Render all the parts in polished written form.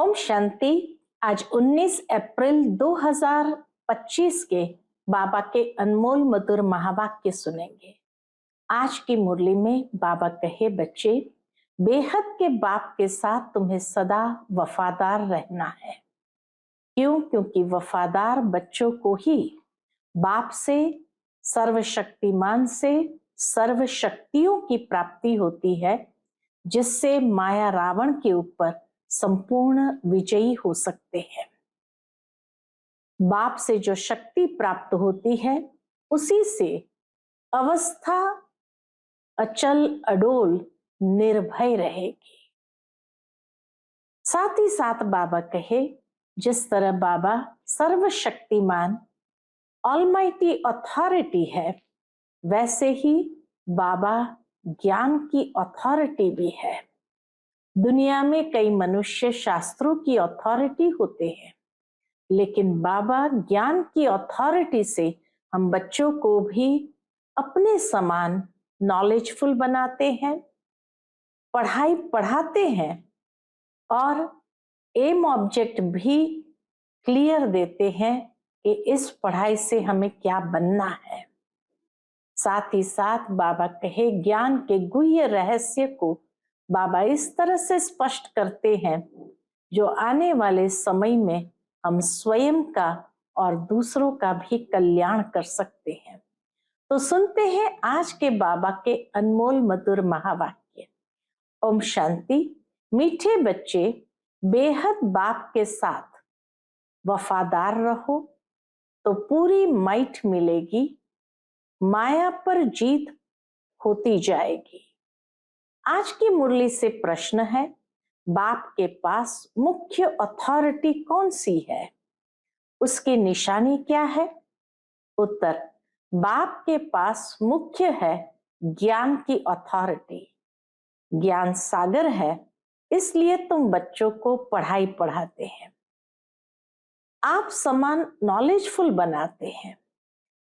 ओम शांति। आज 19 अप्रैल 2025 के बाबा के अनमोल मधुर महावाक्य सुनेंगे। आज की मुरली में बाबा कहे, बच्चे, बेहद के बाप के साथ तुम्हें सदा वफादार रहना है। क्यों? क्योंकि वफादार बच्चों को ही बाप से, सर्वशक्तिमान से सर्व शक्तियों की प्राप्ति होती है, जिससे माया रावण के ऊपर संपूर्ण विजयी हो सकते हैं। बाप से जो शक्ति प्राप्त होती है, उसी से अवस्था अचल अडोल निर्भय रहेगी। साथ ही साथ बाबा कहे, जिस तरह बाबा सर्वशक्तिमान ऑलमाइटी अथॉरिटी है, वैसे ही बाबा ज्ञान की अथॉरिटी भी है। दुनिया में कई मनुष्य शास्त्रों की अथॉरिटी होते हैं, लेकिन बाबा ज्ञान की अथॉरिटी से हम बच्चों को भी अपने समान नॉलेजफुल बनाते हैं, पढ़ाई पढ़ाते हैं और एम ऑब्जेक्ट भी क्लियर देते हैं कि इस पढ़ाई से हमें क्या बनना है। साथ ही साथ बाबा कहे, ज्ञान के गुह्य रहस्य को बाबा इस तरह से स्पष्ट करते हैं, जो आने वाले समय में हम स्वयं का और दूसरों का भी कल्याण कर सकते हैं। तो सुनते हैं आज के बाबा के अनमोल मधुर महावाक्य। ओम शांति। मीठे बच्चे, बेहद बाप के साथ वफादार रहो तो पूरी माइट मिलेगी, माया पर जीत होती जाएगी। आज की मुरली से प्रश्न है, बाप के पास मुख्य अथॉरिटी कौन सी है, उसकी निशानी क्या है? उत्तर, बाप के पास मुख्य है ज्ञान की अथॉरिटी। ज्ञान सागर है, इसलिए तुम बच्चों को पढ़ाई पढ़ाते हैं, आप समान नॉलेजफुल बनाते हैं।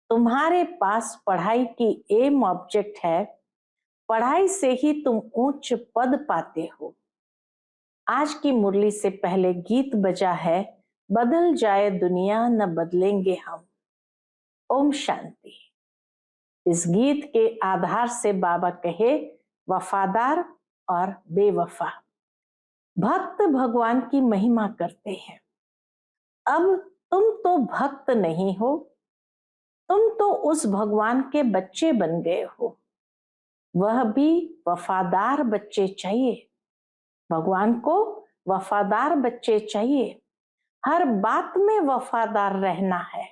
तुम्हारे पास पढ़ाई की एम ऑब्जेक्ट है, पढ़ाई से ही तुम उच्च पद पाते हो। आज की मुरली से पहले गीत बजा है, बदल जाए दुनिया न बदलेंगे हम। ओम शांति। इस गीत के आधार से बाबा कहे, वफादार और बेवफा भक्त भगवान की महिमा करते हैं। अब तुम तो भक्त नहीं हो, तुम तो उस भगवान के बच्चे बन गए हो। वह भी वफादार बच्चे चाहिए। भगवान को वफादार बच्चे चाहिए, हर बात में वफादार रहना है।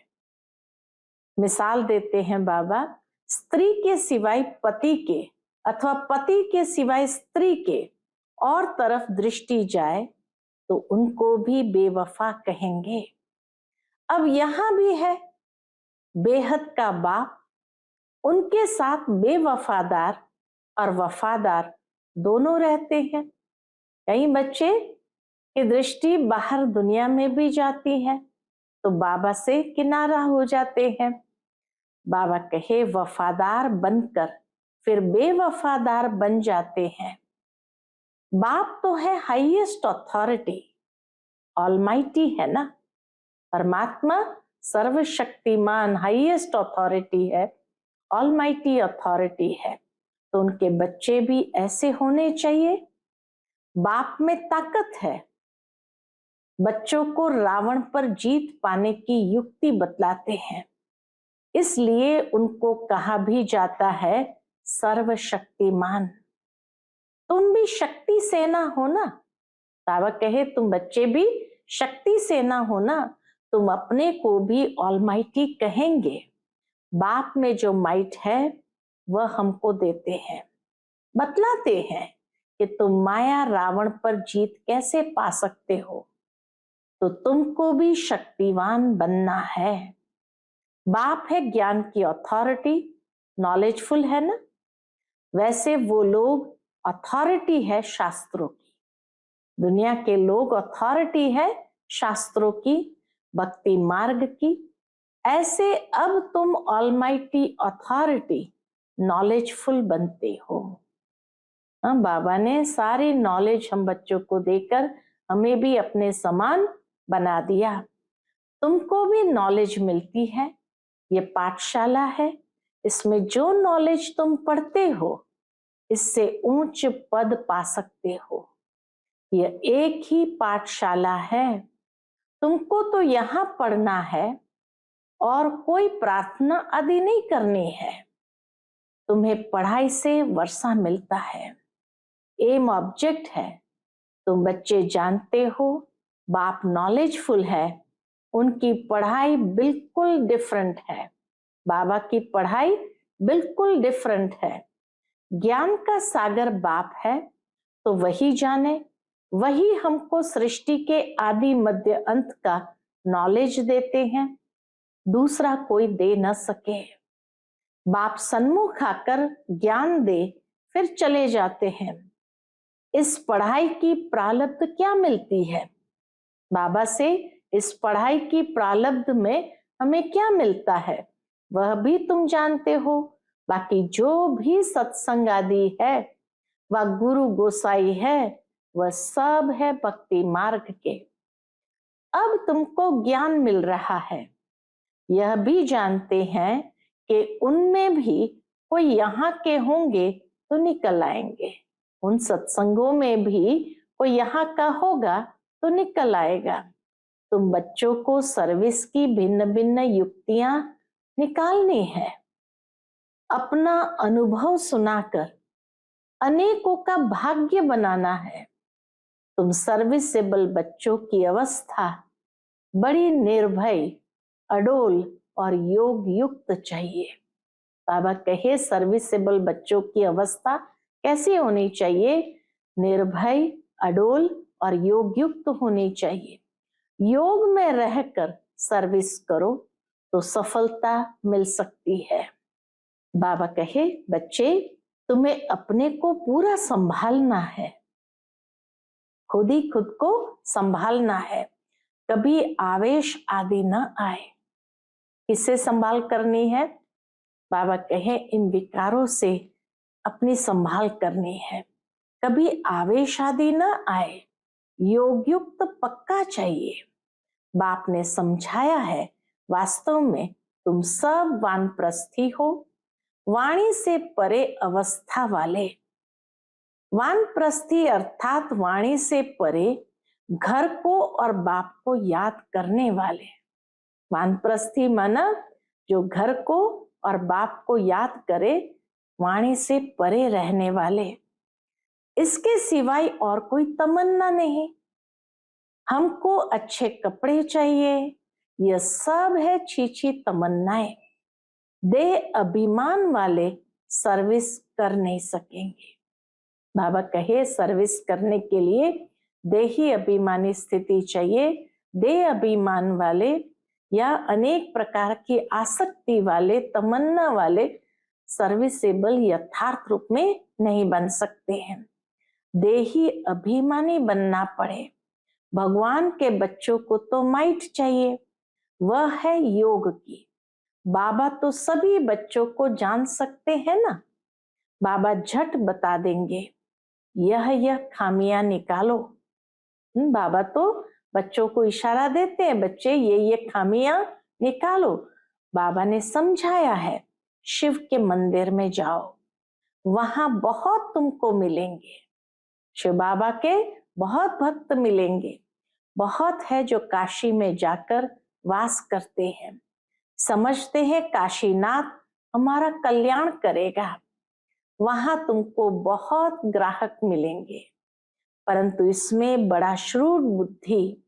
मिसाल देते हैं बाबा, स्त्री के सिवाय पति के अथवा पति के सिवाय स्त्री के और तरफ दृष्टि जाए तो उनको भी बेवफा कहेंगे। अब यहां भी है बेहद का बाप, उनके साथ बेवफादार और वफादार दोनों रहते हैं। कई बच्चे की दृष्टि बाहर दुनिया में भी जाती है तो बाबा से किनारा हो जाते हैं। बाबा कहे, वफादार बनकर फिर बेवफादार बन जाते हैं। बाप तो है हाईएस्ट अथॉरिटी, ऑलमाइटी है ना, परमात्मा सर्वशक्तिमान हाईएस्ट अथॉरिटी है, ऑलमाइटी अथॉरिटी है। तो उनके बच्चे भी ऐसे होने चाहिए। बाप में ताकत है, बच्चों को रावण पर जीत पाने की युक्ति बतलाते हैं, इसलिए उनको कहा भी जाता है सर्वशक्तिमान। तुम भी शक्ति सेना हो ना। बाबा कहे, तुम बच्चे भी शक्ति सेना हो ना, तुम अपने को भी ऑलमाइटी कहेंगे। बाप में जो माइट है वह हमको देते हैं, बतलाते हैं कि तुम माया रावण पर जीत कैसे पा सकते हो। तो तुमको भी शक्तिवान बनना है। बाप है ज्ञान की अथॉरिटी, नॉलेजफुल है ना, वैसे वो लोग अथॉरिटी है शास्त्रों की। दुनिया के लोग अथॉरिटी है शास्त्रों की, भक्ति मार्ग की। ऐसे अब तुम ऑलमाइटी अथॉरिटी नॉलेजफुल बनते हो। बाबा ने सारी नॉलेज हम बच्चों को देकर हमें भी अपने समान बना दिया। तुमको भी नॉलेज मिलती है। ये पाठशाला है, इसमें जो नॉलेज तुम पढ़ते हो इससे ऊंच पद पा सकते हो। यह एक ही पाठशाला है। तुमको तो यहाँ पढ़ना है और कोई प्रार्थना आदि नहीं करनी है। तुम्हें पढ़ाई से वर्षा मिलता है, एम ऑब्जेक्ट है। तुम बच्चे जानते हो बाप नॉलेजफुल है, उनकी पढ़ाई बिल्कुल डिफरेंट है। बाबा की पढ़ाई बिल्कुल डिफरेंट है। ज्ञान का सागर बाप है, तो वही जाने, वही हमको सृष्टि के आदि मध्य अंत का नॉलेज देते हैं, दूसरा कोई दे न सके। बाप सन्मुख आकर ज्ञान दे फिर चले जाते हैं। इस पढ़ाई की प्रालब्ध क्या मिलती है? बाबा से इस पढ़ाई की प्रालब्ध में हमें क्या मिलता है वह भी तुम जानते हो। बाकी जो भी सत्संग आदि है, वह गुरु गोसाई है, वह सब है भक्ति मार्ग के। अब तुमको ज्ञान मिल रहा है, यह भी जानते हैं कि उनमें भी कोई यहाँ के होंगे तो निकल आएंगे, उन सत्संगों में भी कोई यहाँ का होगा तो निकल आएगा। तुम बच्चों को सर्विस की भिन्न भिन्न युक्तियां निकालनी है। अपना अनुभव सुनाकर अनेकों का भाग्य बनाना है। तुम सर्विसेबल बच्चों की अवस्था बड़ी निर्भय, अडोल और योग युक्त चाहिए। बाबा कहे सर्विसेबल बच्चों की अवस्था कैसी होनी चाहिए? निर्भय, अडोल और योग युक्त होनी चाहिए। योग में रहकर सर्विस करो तो सफलता मिल सकती है। बाबा कहे बच्चे तुम्हें अपने को पूरा संभालना है, खुद ही खुद को संभालना है, कभी आवेश आदि न आए। किससे संभाल करनी है? बाबा कहे इन विकारों से अपनी संभाल करनी है। कभी आवेश आदि न आए, योग युक्त पक्का चाहिए। बाप ने समझाया है वास्तव में तुम सब वानप्रस्थी हो, वाणी से परे अवस्था वाले। वानप्रस्थी अर्थात वाणी से परे, घर को और बाप को याद करने वाले। वानप्रस्थी माना जो घर को और बाप को याद करे, वाणी से परे रहने वाले। इसके सिवाय और कोई तमन्ना नहीं। हमको अच्छे कपड़े चाहिए, यह सब है छीछी तमन्नाएं। देह अभिमान वाले सर्विस कर नहीं सकेंगे। बाबा कहे सर्विस करने के लिए देही अभिमानी स्थिति चाहिए। देह अभिमान वाले या अनेक प्रकार की आसक्ति वाले, तमन्ना वाले सर्विसेबल यथार्थ रूप में नहीं बन सकते हैं। देही अभिमानी बनना पड़े। भगवान के बच्चों को तो माइट चाहिए, वह है योग की। बाबा तो सभी बच्चों को जान सकते हैं ना। बाबा झट बता देंगे यह खामियां निकालो। बाबा तो बच्चों को इशारा देते हैं, बच्चे ये खामियां निकालो। बाबा ने समझाया है शिव के मंदिर में जाओ, वहां बहुत तुमको मिलेंगे। शिव बाबा के बहुत भक्त मिलेंगे। बहुत है जो काशी में जाकर वास करते हैं, समझते हैं काशीनाथ हमारा कल्याण करेगा। वहां तुमको बहुत ग्राहक मिलेंगे, परंतु इसमें बड़ा श्रूड बुद्धि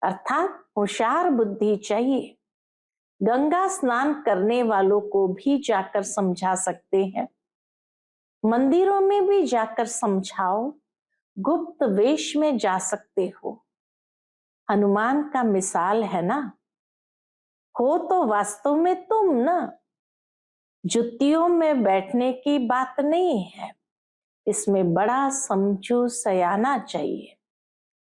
अर्थात होशियार बुद्धि चाहिए। गंगा स्नान करने वालों को भी जाकर समझा सकते हैं, मंदिरों में भी जाकर समझाओ, गुप्त वेश में जा सकते हो। हनुमान का मिसाल है ना, हो तो वास्तव में तुम ना। जुतियों में बैठने की बात नहीं है, इसमें बड़ा समझू सयाना चाहिए।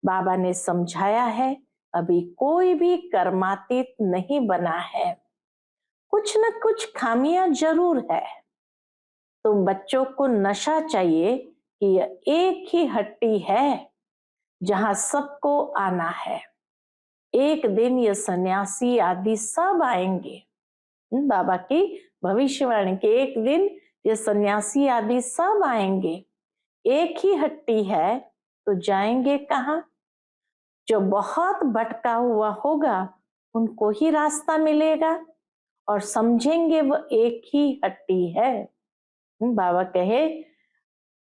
बाबा ने समझाया है अभी कोई भी कर्मातीत नहीं बना है, कुछ न कुछ खामियां जरूर है। तो बच्चों को नशा चाहिए कि यह एक ही हड्डी है, जहां सबको आना है। एक दिन ये सन्यासी आदि सब आएंगे। बाबा की भविष्यवाणी के एक दिन ये सन्यासी आदि सब आएंगे। एक ही हट्टी है तो जाएंगे कहाँ? जो बहुत भटका हुआ होगा उनको ही रास्ता मिलेगा और समझेंगे वो एक ही हट्टी है। बाबा कहे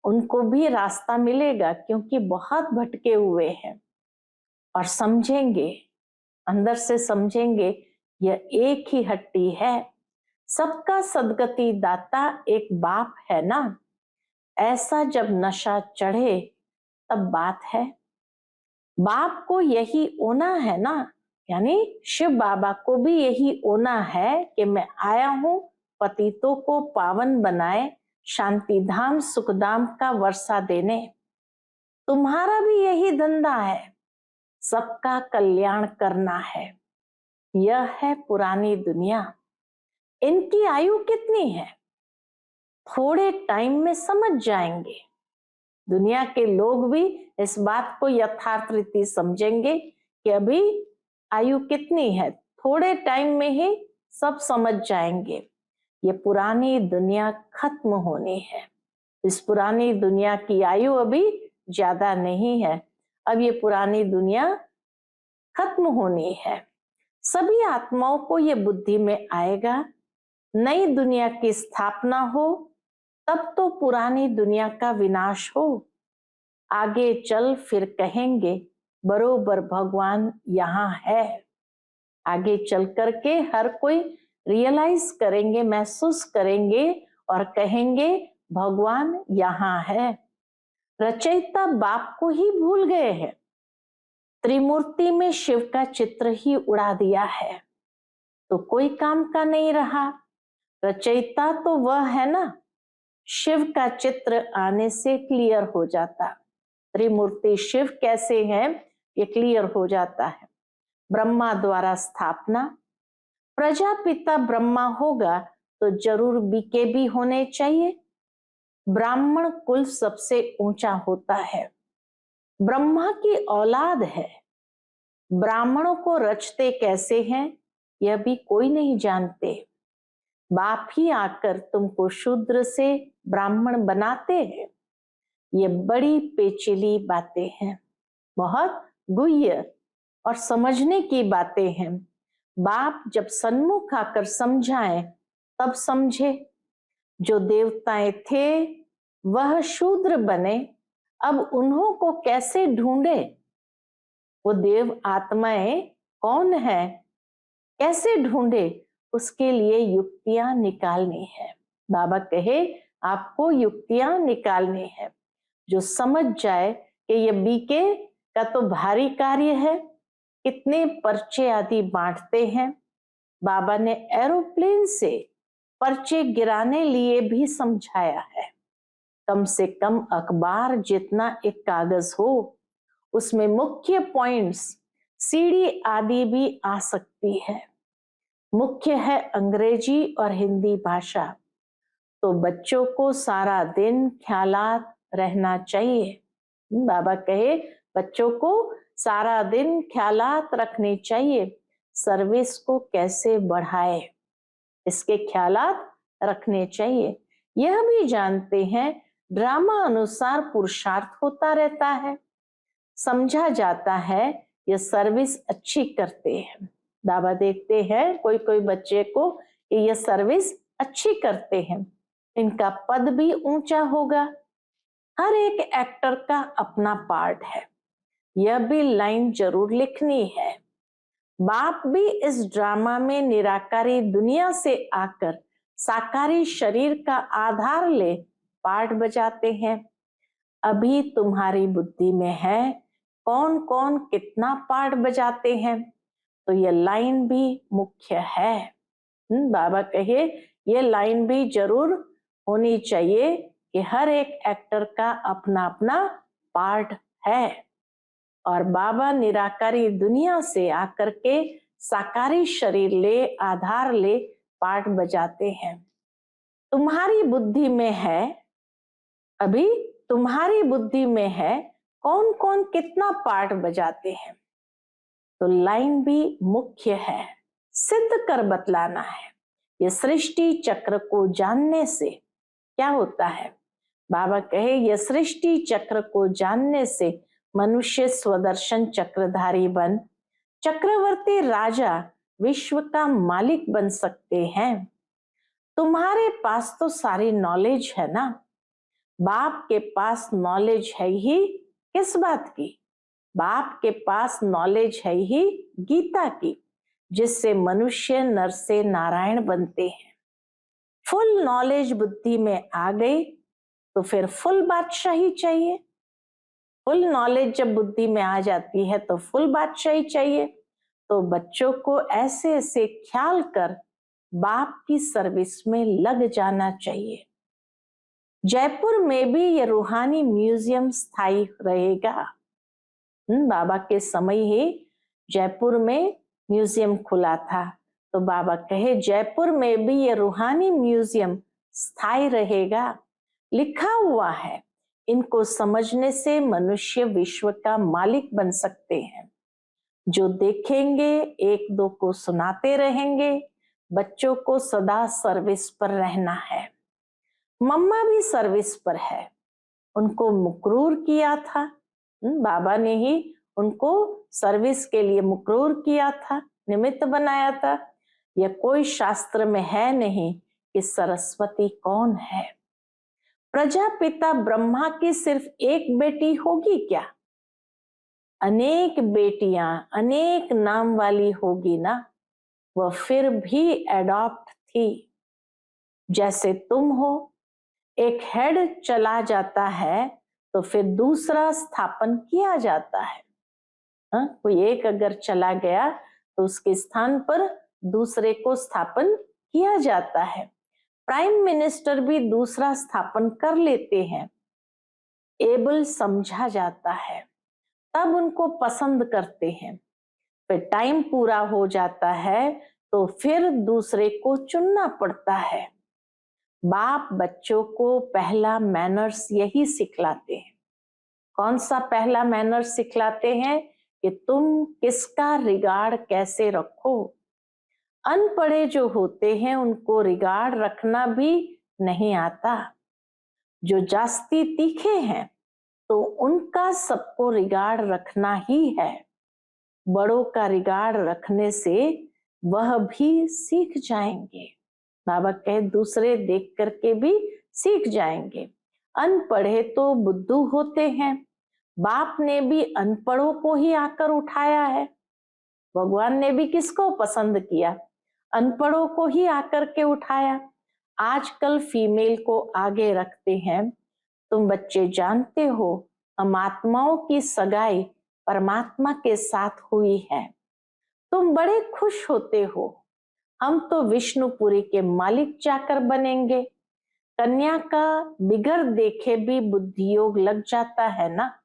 उनको भी रास्ता मिलेगा क्योंकि बहुत भटके हुए हैं और समझेंगे, अंदर से समझेंगे यह एक ही हट्टी है। सबका सदगति दाता एक बाप है ना। ऐसा जब नशा चढ़े तब बात है। बाप को यही होना है ना, यानी शिव बाबा को भी यही होना है कि मैं आया हूं पतितों को पावन बनाए, शांति धाम सुखधाम का वर्षा देने। तुम्हारा भी यही धंधा है, सबका कल्याण करना है। यह है पुरानी दुनिया। इनकी आयु कितनी है? थोड़े टाइम में समझ जाएंगे। दुनिया के लोग भी इस बात को यथार्थ रीति समझेंगे कि अभी आयु कितनी है। थोड़े टाइम में ही सब समझ जाएंगे। ये पुरानी दुनिया खत्म होनी है। इस पुरानी दुनिया की आयु अभी ज्यादा नहीं है। अब ये पुरानी दुनिया खत्म होनी है। सभी आत्माओं को ये बुद्धि में आएगा, नई दुनिया की स्थापना हो तब तो पुरानी दुनिया का विनाश हो। आगे चल फिर कहेंगे बरोबर भगवान यहाँ है। आगे चल करके हर कोई रियलाइज करेंगे, महसूस करेंगे और कहेंगे भगवान यहाँ है। रचयिता बाप को ही भूल गए हैं। त्रिमूर्ति में शिव का चित्र ही उड़ा दिया है तो कोई काम का नहीं रहा। रचयिता तो वह है ना, शिव का चित्र आने से क्लियर हो जाता। त्रिमूर्ति शिव कैसे हैं ये क्लियर हो जाता है। ब्रह्मा द्वारा स्थापना, प्रजापिता ब्रह्मा होगा तो जरूर बीके भी होने चाहिए। ब्राह्मण कुल सबसे ऊंचा होता है, ब्रह्मा की औलाद है। ब्राह्मणों को रचते कैसे हैं यह भी कोई नहीं जानते। बाप ही आकर तुमको शूद्र से ब्राह्मण बनाते हैं। ये बड़ी पेचीली बातें हैं, बहुत गुह्य और समझने की बातें हैं। बाप जब सन्मुख आकर समझाएं तब समझे। जो देवताएं थे वह शूद्र बने, अब उन्हों को कैसे ढूंढे? वो देव आत्माएं कौन है, कैसे ढूंढे? उसके लिए युक्तियां निकालनी है। बाबा कहे आपको युक्तियां निकालनी है। जो समझ जाए कि ये बीके का तो भारी कार्य है, कितने पर्चे आदि बांटते हैं। बाबा ने एरोप्लेन से पर्चे गिराने लिए भी समझाया है। कम से कम अखबार जितना एक कागज हो, उसमें मुख्य पॉइंट्स सीडी आदि भी आ सकती है। मुख्य है अंग्रेजी और हिंदी भाषा, तो बच्चों को सारा दिन ख्यालात रहना चाहिए। बाबा कहे बच्चों को सारा दिन ख्यालात रखने चाहिए। सर्विस को कैसे बढ़ाए इसके ख्यालात रखने चाहिए। यह भी जानते हैं ड्रामा अनुसार पुरुषार्थ होता रहता है। समझा जाता है ये सर्विस अच्छी करते हैं। बाबा देखते हैं कोई कोई बच्चे को कि ये सर्विस अच्छी करते हैं, इनका पद भी ऊंचा होगा। हर एक एक्टर का अपना पार्ट है, यह भी लाइन जरूर लिखनी है। बाप भी इस ड्रामा में निराकारी दुनिया से आकर साकारी शरीर का आधार ले पार्ट बजाते हैं। अभी तुम्हारी बुद्धि में है कौन कौन कितना पार्ट बजाते हैं, तो ये लाइन भी मुख्य है। बाबा कहे ये लाइन भी जरूर होनी चाहिए कि हर एक एक्टर का अपना अपना पार्ट है। और बाबा निराकारी दुनिया से आकर के साकारी शरीर ले आधार ले पार्ट बजाते हैं। तुम्हारी बुद्धि में है, अभी तुम्हारी बुद्धि में है कौन कौन कितना पार्ट बजाते हैं। तो लाइन भी मुख्य है, सिद्ध कर बतलाना है। ये सृष्टि चक्र को जानने से क्या होता है? बाबा कहे ये सृष्टि चक्र को जानने से मनुष्य स्वदर्शन चक्रधारी बन चक्रवर्ती राजा विश्व का मालिक बन सकते हैं। तुम्हारे पास तो सारी नॉलेज है ना। बाप के पास नॉलेज है ही किस बात की? बाप के पास नॉलेज है ही गीता की, जिससे मनुष्य नर से नारायण बनते हैं। फुल नॉलेज बुद्धि में आ गई तो फिर फुल बादशाही चाहिए। फुल नॉलेज जब बुद्धि में आ जाती है तो फुल बादशाही चाहिए। तो बच्चों को ऐसे ऐसे ख्याल कर बाप की सर्विस में लग जाना चाहिए। जयपुर में भी ये रूहानी म्यूजियम स्थायी रहेगा। बाबा के समय ही जयपुर में म्यूजियम खुला था। तो बाबा कहे जयपुर में भी ये रूहानी म्यूजियम स्थायी रहेगा। लिखा हुआ है, इनको समझने से मनुष्य विश्व का मालिक बन सकते हैं। जो देखेंगे एक दो को सुनाते रहेंगे। बच्चों को सदा सर्विस पर रहना है। मम्मा भी सर्विस पर है, उनको मुकरूर किया था। बाबा ने ही उनको सर्विस के लिए मुकरूर किया था, निमित्त बनाया था। यह कोई शास्त्र में है नहीं कि सरस्वती कौन है। प्रजापिता ब्रह्मा की सिर्फ एक बेटी होगी क्या? अनेक बेटियां अनेक नाम वाली होगी ना। वह फिर भी एडॉप्ट थी। जैसे तुम हो, एक हेड चला जाता है तो फिर दूसरा स्थापन किया जाता है। कोई एक अगर चला गया तो उसके स्थान पर दूसरे को स्थापन किया जाता है। प्राइम मिनिस्टर भी दूसरा स्थापन कर लेते हैं। एबल समझा जाता है, तब उनको पसंद करते हैं। फिर टाइम पूरा हो जाता है तो फिर दूसरे को चुनना पड़ता है। बाप बच्चों को पहला मैनर्स यही सिखलाते हैं। कौन सा पहला मैनर्स सिखलाते हैं? कि तुम किसका रिगार्ड कैसे रखो। अनपढ़े जो होते हैं उनको रिगार्ड रखना भी नहीं आता। जो जास्ती तीखे हैं तो उनका सबको रिगार्ड रखना ही है। बड़ों का रिगार्ड रखने से वह भी सीख जाएंगे। बाबा कहे दूसरे देख करके भी सीख जाएंगे। अनपढ़े तो बुद्धू होते हैं। बाप ने भी अनपढ़ों को ही आकर उठाया है। भगवान ने भी किसको पसंद किया? अनपढ़ों को ही आकर के उठाया। आजकल फीमेल को आगे रखते हैं। तुम बच्चे जानते हो, हम आत्माओं की सगाई परमात्मा के साथ हुई है। तुम बड़े खुश होते हो, हम तो विष्णुपुरी के मालिक जाकर बनेंगे। कन्या का बिगर देखे भी बुद्धि योग लग जाता है ना।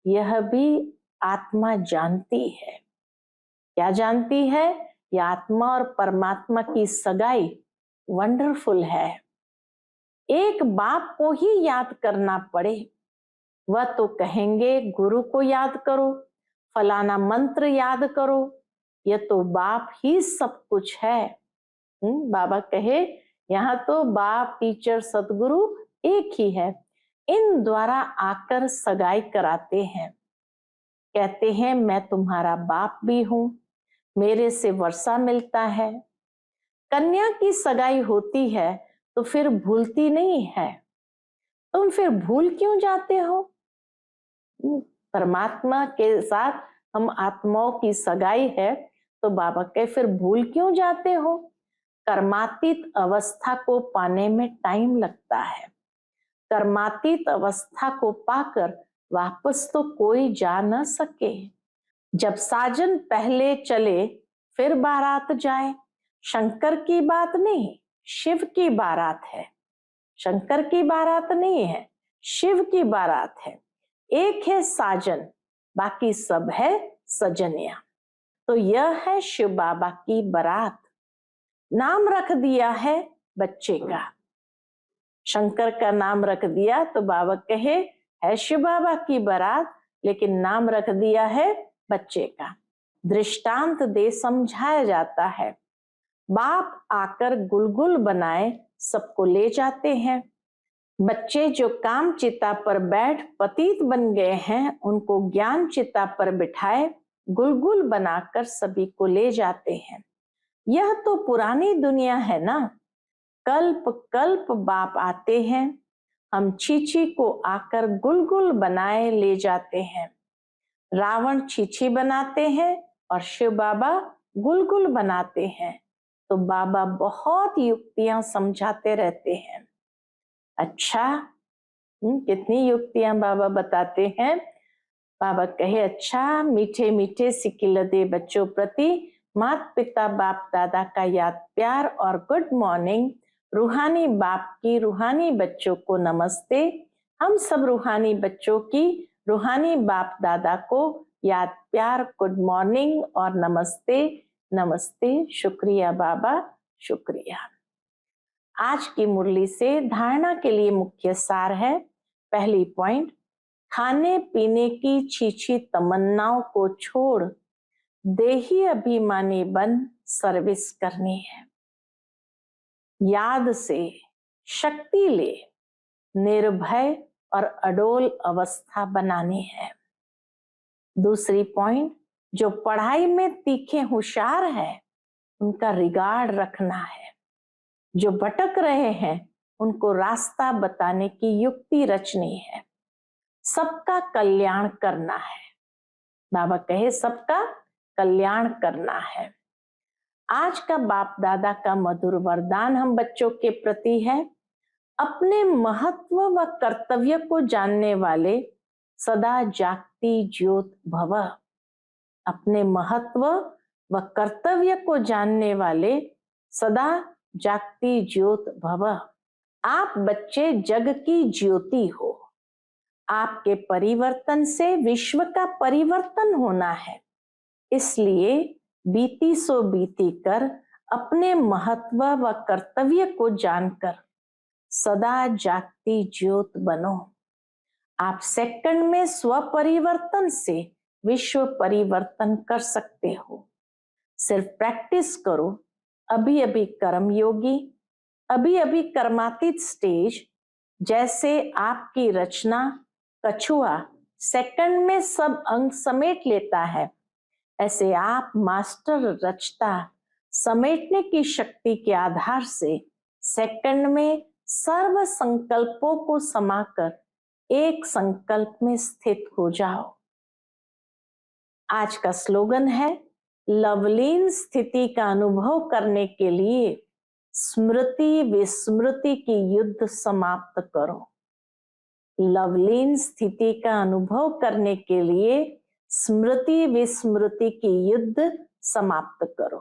यह भी आत्मा जानती है। क्या जानती है? यह आत्मा और परमात्मा की सगाई वंडरफुल है। एक बाप को ही याद करना पड़े, वह तो कहेंगे गुरु को याद करो, फलाना मंत्र याद करो। यह तो बाप ही सब कुछ है। बाबा कहे यहाँ तो बाप, टीचर, सतगुरु एक ही है। इन द्वारा आकर सगाई कराते हैं। कहते हैं मैं तुम्हारा बाप भी हूं, मेरे से वर्षा मिलता है। कन्या की सगाई होती है तो फिर भूलती नहीं है। तुम फिर भूल क्यों जाते हो? परमात्मा के साथ हम आत्माओं की सगाई है तो बाबा के फिर भूल क्यों जाते हो? कर्मातीत अवस्था को पाने में टाइम लगता है। कर्मातीत अवस्था को पाकर वापस तो कोई जा न सके। जब साजन पहले चले फिर बारात जाए। शंकर की बात नहीं, शिव की बारात है। शंकर की बारात नहीं है, शिव की बारात है। एक है साजन, बाकी सब है सजनिया। तो यह है शिव बाबा की बारात। नाम रख दिया है बच्चे का, शंकर का नाम रख दिया तो बाबा कहे है शिव बाबा की बारात, लेकिन नाम रख दिया है बच्चे का। दृष्टांत दे समझाया जाता है। बाप आकर गुलगुल बनाए सबको ले जाते हैं। बच्चे जो काम चिता पर बैठ पतित बन गए हैं, उनको ज्ञान चिता पर बिठाए गुलगुल बनाकर सभी को ले जाते हैं। यह तो पुरानी दुनिया है ना। कल्प कल्प बाप आते हैं, हम छीछी को आकर गुलगुल बनाए ले जाते हैं। रावण छीछी बनाते हैं और शिव बाबा गुलगुल बनाते हैं। तो बाबा बहुत युक्तियां समझाते रहते हैं। अच्छा, कितनी युक्तियां बाबा बताते हैं। बाबा कहे, अच्छा मीठे मीठे सिकिलदे बच्चों प्रति माता पिता बाप दादा का याद प्यार और गुड मॉर्निंग। रूहानी बाप की रूहानी बच्चों को नमस्ते। हम सब रूहानी बच्चों की रूहानी बाप दादा को याद प्यार गुड मॉर्निंग और नमस्ते नमस्ते। शुक्रिया बाबा, शुक्रिया। आज की मुरली से धारणा के लिए मुख्य सार है। पहली पॉइंट, खाने पीने की छीछी तमन्नाओं को छोड़ देही अभिमानी बन सर्विस करनी है। याद से शक्ति ले निर्भय और अडोल अवस्था बनानी है। दूसरी पॉइंट, जो पढ़ाई में तीखे होशियार है उनका रिगार्ड रखना है। जो भटक रहे हैं उनको रास्ता बताने की युक्ति रचनी है। सबका कल्याण करना है। बाबा कहे सबका कल्याण करना है। आज का बाप दादा का मधुर वरदान हम बच्चों के प्रति है। अपने महत्व व कर्तव्य को जानने वाले सदा जागती ज्योत भव। अपने महत्व व कर्तव्य को जानने वाले सदा जागती ज्योत भव। आप बच्चे जग की ज्योति हो। आपके परिवर्तन से विश्व का परिवर्तन होना है। इसलिए बीती सो बीती कर अपने महत्व व कर्तव्य को जानकर सदा जागती ज्योत बनो। आप सेकंड में स्व परिवर्तन से विश्व परिवर्तन कर सकते हो। सिर्फ प्रैक्टिस करो। अभी अभी कर्म योगी, अभी अभी कर्मातीत स्टेज, जैसे आपकी रचना कछुआ सेकंड में सब अंग समेट लेता है, ऐसे आप मास्टर रचता समेटने की शक्ति के आधार से सेकंड में सर्व संकल्पों को समाकर एक संकल्प में स्थित हो जाओ। आज का स्लोगन है, लवलीन स्थिति का अनुभव करने के लिए स्मृति विस्मृति की युद्ध समाप्त करो। लवलीन स्थिति का अनुभव करने के लिए स्मृति विस्मृति की युद्ध समाप्त करो।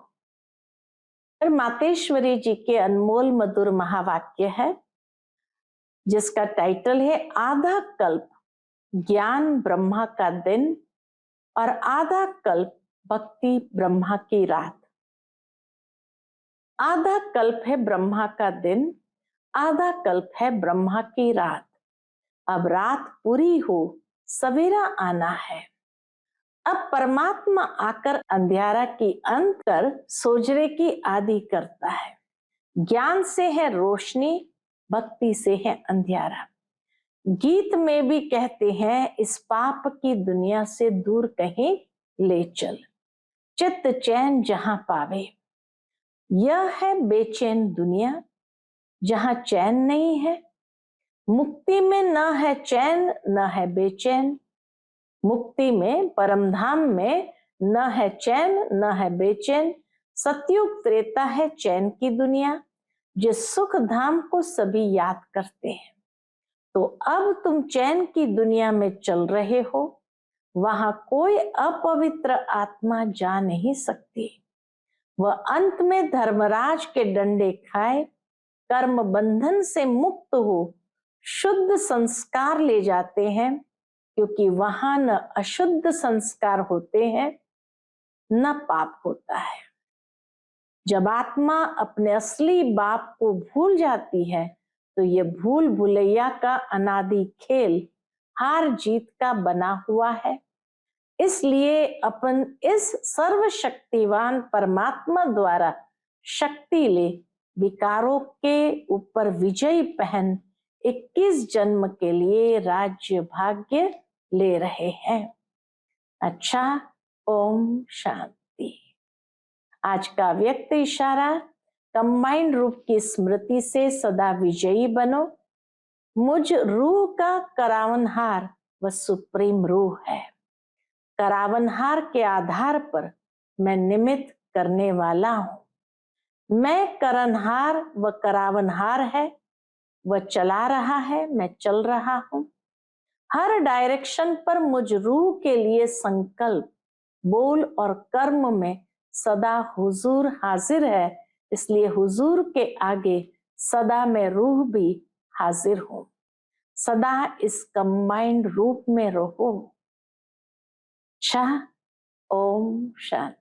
फिर मातेश्वरी जी के अनमोल मधुर महावाक्य है, जिसका टाइटल है आधा कल्प ज्ञान ब्रह्मा का दिन और आधा कल्प भक्ति ब्रह्मा की रात। आधा कल्प है ब्रह्मा का दिन, आधा कल्प है ब्रह्मा की रात। अब रात पूरी हो, सवेरा आना है। अब परमात्मा आकर अंधियारा की अंत कर सोजरे की आदि करता है। ज्ञान से है रोशनी, भक्ति से है अंधियारा। गीत में भी कहते हैं, इस पाप की दुनिया से दूर कहीं ले चल, चित्त चैन जहां पावे। यह है बेचैन दुनिया जहां चैन नहीं है। मुक्ति में न है चैन न है बेचैन। मुक्ति में परमधाम में न है चैन न है बेचैन। सतयुग त्रेता है चैन की दुनिया, जिस सुख धाम को सभी याद करते हैं। तो अब तुम चैन की दुनिया में चल रहे हो, वहां कोई अपवित्र आत्मा जा नहीं सकती। वह अंत में धर्मराज के डंडे खाए कर्म बंधन से मुक्त हो शुद्ध संस्कार ले जाते हैं, क्योंकि वहां न अशुद्ध संस्कार होते हैं न पाप होता है। जब आत्मा अपने असली बाप को भूल जाती है, तो ये भूल भुलैया का अनादि खेल हार जीत का बना हुआ है। इसलिए अपन इस सर्वशक्तिवान परमात्मा द्वारा शक्ति ले विकारों के ऊपर विजय पहन 21 जन्म के लिए राज्य भाग्य ले रहे हैं। अच्छा, ओम शांति। आज का व्यक्त इशारा, कंबाइंड रूप की स्मृति से सदा विजयी बनो। मुझ रूह का करावनहार व सुप्रीम रूह है। करावनहार के आधार पर मैं निमित्त करने वाला हूं। मैं करनहार व करावनहार है, वह चला रहा है, मैं चल रहा हूं। हर डायरेक्शन पर मुझ रूह के लिए संकल्प, बोल और कर्म में सदा हुजूर हाजिर है। इसलिए हुजूर के आगे सदा मैं रूह भी हाजिर हूं। सदा इस कंबाइंड रूप में रहो। शाह, ओम शांति।